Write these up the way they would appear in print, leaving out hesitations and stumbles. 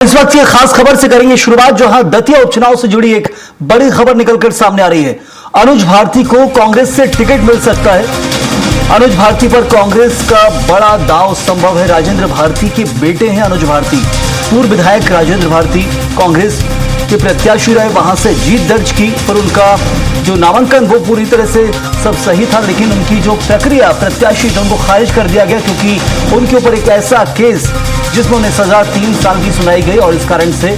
इस वक्त की खास खबर से करेंगे शुरुआत, जहां दतिया उपचुनाव से जुड़ी एक बड़ी खबर निकलकर सामने आ रही है। अनुज भारती को कांग्रेस से टिकट मिल सकता है। अनुज भारती पर कांग्रेस का बड़ा दांव संभव है। राजेंद्र भारती के बेटे हैं अनुज भारती। पूर्व विधायक राजेंद्र भारती कांग्रेस के प्रत्याशी रहे, वहां से जीत दर्ज की, पर उनका जो नामांकन वो पूरी तरह से सब सही था, लेकिन उनकी जो प्रक्रिया प्रत्याशी थे उनको खारिज कर दिया गया, क्योंकि उनके ऊपर एक ऐसा केस जिसमें उन्हें सजा 3 साल की सुनाई गई और इस कारण से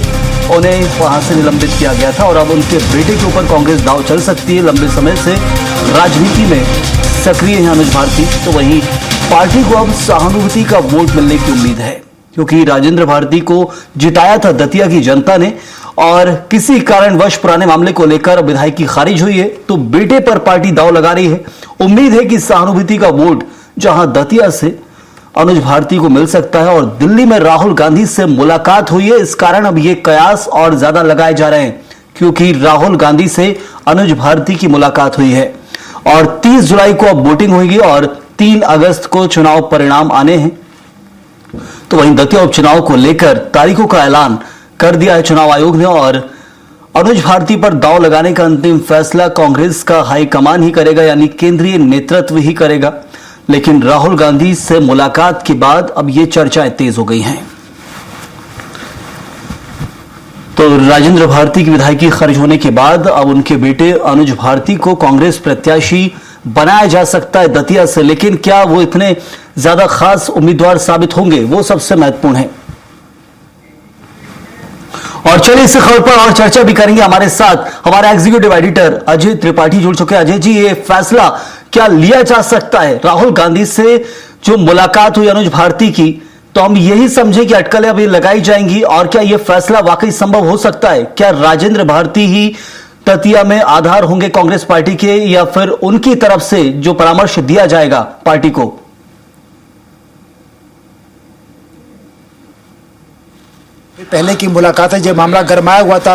उन्हें वहां से निलंबित किया गया था। और अब उनके बेटे के ऊपर कांग्रेस दांव चल सकती है। लंबे समय से राजनीति में सक्रिय है अनुज भारती, तो वहीं पार्टी को अब सहानुभूति का वोट मिलने की उम्मीद है, क्योंकि राजेंद्र भारती को जिताया था दतिया की जनता ने और किसी कारणवश पुराने मामले को लेकर विधायकी खारिज हुई है, तो बेटे पर पार्टी दांव लगा रही है। उम्मीद है कि सहानुभूति का वोट जहां दतिया से अनुज भारती को मिल सकता है और दिल्ली में राहुल गांधी से मुलाकात हुई है, इस कारण अब ये कयास और ज्यादा लगाए जा रहे हैं, क्योंकि राहुल गांधी से अनुज भारती की मुलाकात हुई है और 30 जुलाई को अब वोटिंग होगी और 3 अगस्त को चुनाव परिणाम आने हैं। तो वहीं दतिया उपचुनाव को लेकर तारीखों का ऐलान कर दिया है चुनाव आयोग ने और अनुज भारती पर दांव लगाने का अंतिम फैसला कांग्रेस का हाईकमान ही करेगा, यानी केंद्रीय नेतृत्व ही करेगा। लेकिन राहुल गांधी से मुलाकात के बाद अब ये चर्चाएं तेज हो गई हैं। तो राजेंद्र भारती की विधायकी खारिज होने के बाद अब उनके बेटे अनुज भारती को कांग्रेस प्रत्याशी बनाया जा सकता है दतिया से, लेकिन क्या वो इतने ज्यादा खास उम्मीदवार साबित होंगे, वो सबसे महत्वपूर्ण है। और चलिए इस खबर पर और चर्चा भी करेंगे। हमारे साथ हमारे एग्जीक्यूटिव एडिटर अजय त्रिपाठी जुड़ चुके हैं। अजय जी, ये फैसला क्या लिया जा सकता है? राहुल गांधी से जो मुलाकात हुई अनुज भारती की, तो हम यही समझे कि अटकलें अभी लगाई जाएंगी, और क्या यह फैसला वाकई संभव हो सकता है? क्या राजेंद्र भारती ही दतिया में आधार होंगे कांग्रेस पार्टी के, या फिर उनकी तरफ से जो परामर्श दिया जाएगा पार्टी को? पहले की मुलाकात है, जब मामला गरमाया हुआ था,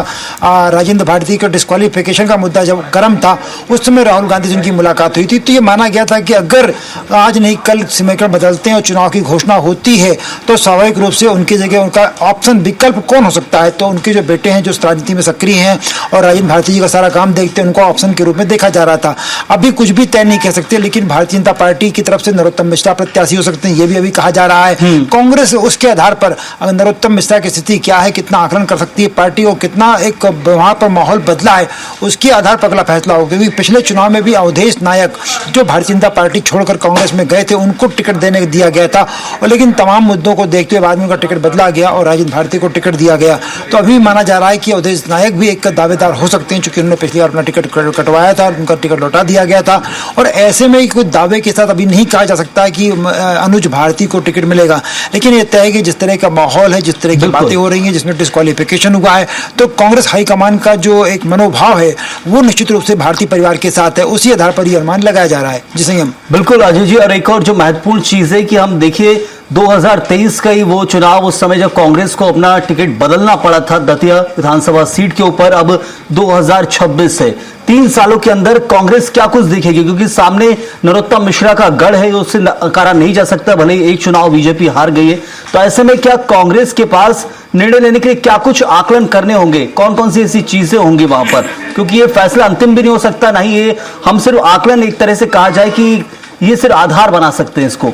राजेंद्र भारती का डिस्क्वालिफिकेशन का मुद्दा जब गर्म था, उस समय राहुल गांधी से उनकी मुलाकात हुई थी। तो ये माना गया था कि अगर आज नहीं कल समीकरण बदलते हैं और चुनाव की घोषणा होती है, तो स्वाभाविक रूप से उनकी जगह उनका ऑप्शन विकल्प कौन हो सकता है। तो उनके जो बेटे हैं, जो राजनीति में सक्रिय हैं और राजेंद्र भारती जी का सारा काम देखते हैं, उनको ऑप्शन के रूप में देखा जा रहा था। अभी कुछ भी तय नहीं कह सकते, लेकिन भारतीय जनता पार्टी की तरफ से नरोत्तम मिश्रा प्रत्याशी हो सकते हैं, ये भी अभी कहा जा रहा है। कांग्रेस उसके आधार पर नरोत्तम मिश्रा की स्थिति क्या है, कितना आकलन कर सकती है पार्टी और कितना एक वहां पर माहौल बदला है, उसके आधार पर अगला फैसला होगा। क्योंकि पिछले चुनाव में भी अवधेश नायक जो भारतीय जनता पार्टी छोड़कर कांग्रेस में गए थे, उनको टिकट देने दिया गया था, और लेकिन तमाम मुद्दों को देखते हुए बाद में उनका टिकट बदला गया और राजेंद्र भारती को टिकट दिया गया। तो अभी माना जा रहा है कि अवधेश नायक भी एक दावेदार हो सकते हैं, चूंकि उन्होंने पिछली बार अपना टिकट कटवाया था और उनका टिकट लौटा दिया गया था। और ऐसे में कोई दावे के साथ अभी नहीं कहा जा सकता है कि अनुज भारती को टिकट मिलेगा, लेकिन ये तय है कि जिस तरह का माहौल है, जिस तरह की बातें हो रही हैं, जिसमें डिस्क्वालिफिकेशन हुआ है, तो कांग्रेस हाईकमान का जो एक मनोभाव है वो निश्चित रूप से भारतीय परिवार के साथ है। उसी आधार पर यह अनुमान लगाया जा रहा है। जी संयम, बिल्कुल अजय जी। और एक और जो महत्वपूर्ण चीज है कि हम देखिए 2023 का ही वो चुनाव, उस समय जब कांग्रेस को अपना टिकट बदलना पड़ा था दतिया विधानसभा सीट के ऊपर, अब 2026 है। 3 सालों के अंदर कांग्रेस क्या कुछ दिखेगी, क्योंकि सामने नरोत्तम मिश्रा का गढ़ है, उससे नकारा नहीं जा सकता, भले ही एक चुनाव बीजेपी हार गई है। तो ऐसे में क्या कांग्रेस के पास निर्णय लेने के लिए क्या कुछ आकलन करने होंगे, कौन कौन सी ऐसी चीजें होंगी वहां पर, क्योंकि ये फैसला अंतिम भी नहीं हो सकता, नहीं ये हम सिर्फ आकलन एक तरह से कहा जाए कि ये सिर्फ आधार बना सकते हैं इसको।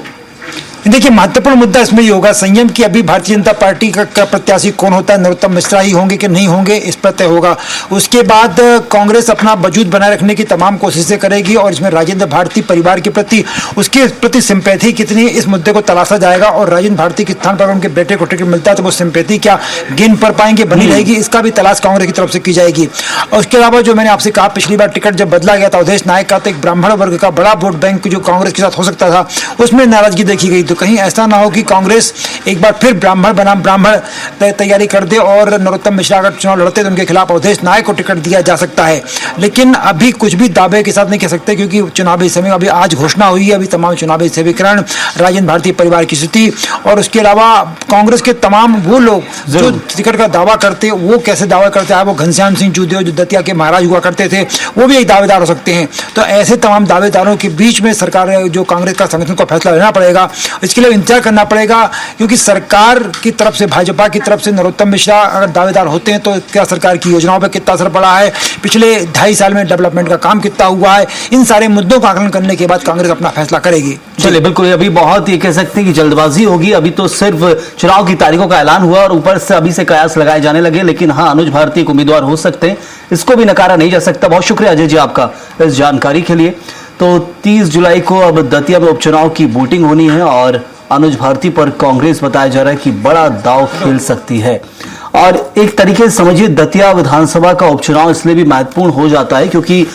देखिए, महत्वपूर्ण मुद्दा इसमें ये होगा संयम कि अभी भारतीय जनता पार्टी का प्रत्याशी कौन होता है, नरोत्तम मिश्रा ही होंगे कि नहीं होंगे, इस पर तय होगा। उसके बाद कांग्रेस अपना वजूद बनाए रखने की तमाम कोशिशें करेगी और इसमें राजेंद्र भारती परिवार के प्रति, उसके प्रति सिंपैथी कितनी, इस मुद्दे को तलाशा जाएगा। और राजेंद्र भारती के स्थान पर उनके बेटे को टिकट मिलता है तो वो सिंपैथी क्या गेन कर पाएंगे, बनी रहेगी, इसका भी तलाश कांग्रेस की तरफ से की जाएगी। और उसके अलावा जो मैंने आपसे कहा, पिछली बार टिकट जब बदला गया था अवधेश नायक का, तो एक ब्राह्मण वर्ग का बड़ा वोट बैंक जो कांग्रेस के साथ हो सकता था, उसमें नाराजगी देखी गई। तो कहीं ऐसा ना हो कि कांग्रेस एक बार फिर ब्राह्मण बनाम ब्राह्मण तैयारी कर दे और नरोत्तम मिश्रा अगर चुनाव लड़ते तो उनके खिलाफ अवधेश नायक को टिकट दिया जा सकता है। लेकिन अभी कुछ भी दावे के साथ नहीं कह सकते, क्योंकि चुनावी समय अभी आज घोषणा हुई है, अभी तमाम चुनावी समीकरण, राजेंद्र भारती परिवार की स्थिति, और उसके अलावा कांग्रेस के तमाम वो लोग जो टिकट का दावा करते हैं, वो कैसे दावा करते हैं। वो घनश्याम सिंह जूदेव जो दतिया के महाराज हुआ करते थे, वो भी एक दावेदार हो सकते हैं। तो ऐसे तमाम दावेदारों के बीच में सरकार जो कांग्रेस का संगठन को फैसला लेना पड़ेगा। इसके लिए इंतजार करना पड़ेगा, क्योंकि सरकार की तरफ से, भाजपा की तरफ से नरोत्तम मिश्रा अगर दावेदार होते हैं तो क्या सरकार की योजनाओं पर कितना असर पड़ा है, पिछले 2.5 साल में डेवलपमेंट का काम कितना हुआ है, इन सारे मुद्दों का आकलन करने के बाद कांग्रेस अपना फैसला करेगी। चलिए, बिल्कुल, अभी बहुत ये कह सकते हैं कि जल्दबाजी होगी। अभी तो सिर्फ चुनाव की तारीखों का ऐलान हुआ और ऊपर से अभी से कयास लगाए जाने लगे, लेकिन हाँ, अनुज भारती एक उम्मीदवार हो सकते हैं, इसको भी नकारा नहीं जा सकता। बहुत शुक्रिया अजय जी आपका इस जानकारी के लिए। तो 30 जुलाई को अब दतिया में उपचुनाव की वोटिंग होनी है और अनुज भारती पर कांग्रेस बताया जा रहा है कि बड़ा दांव खेल सकती है। और एक तरीके से समझिए, दतिया विधानसभा का उपचुनाव इसलिए भी महत्वपूर्ण हो जाता है क्योंकि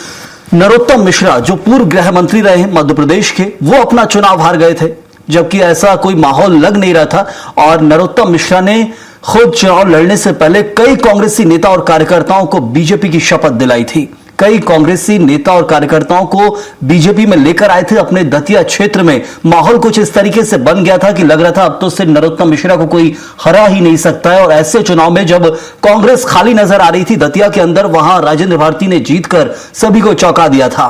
नरोत्तम मिश्रा जो पूर्व गृह मंत्री रहे मध्य प्रदेश के, वो अपना चुनाव हार गए थे, जबकि ऐसा कोई माहौल लग नहीं रहा था। और नरोत्तम मिश्रा ने खुद चुनाव लड़ने से पहले कई कांग्रेसी नेता और कार्यकर्ताओं को बीजेपी की शपथ दिलाई थी। कई कांग्रेसी नेता और कार्यकर्ताओं को बीजेपी में लेकर आए थे। अपने दतिया क्षेत्र में माहौल कुछ इस तरीके से बन गया था कि लग रहा था अब तो सिर्फ नरोत्तम मिश्रा को कोई हरा ही नहीं सकता है। और ऐसे चुनाव में जब कांग्रेस खाली नजर आ रही थी दतिया के अंदर, वहां राजेंद्र भारती ने जीतकर सभी को चौंका दिया था।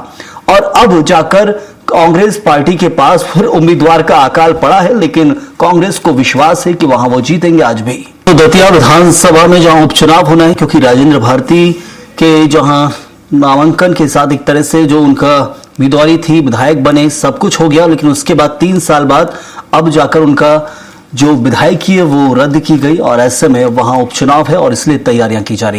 और अब जाकर कांग्रेस पार्टी के पास फिर उम्मीदवार का अकाल पड़ा है, लेकिन कांग्रेस को विश्वास है कि वहां वो जीतेंगे आज भी। तो दतिया विधानसभा में जहां उपचुनाव होना है, क्योंकि राजेंद्र भारती के जहां नामांकन के साथ एक तरह से जो उनका उम्मीदवारी थी, विधायक बने, सब कुछ हो गया, लेकिन उसके बाद 3 साल बाद अब जाकर उनका जो विधायकी है वो रद्द की गई और ऐसे में वहां उपचुनाव है और इसलिए तैयारियां की जा रही है।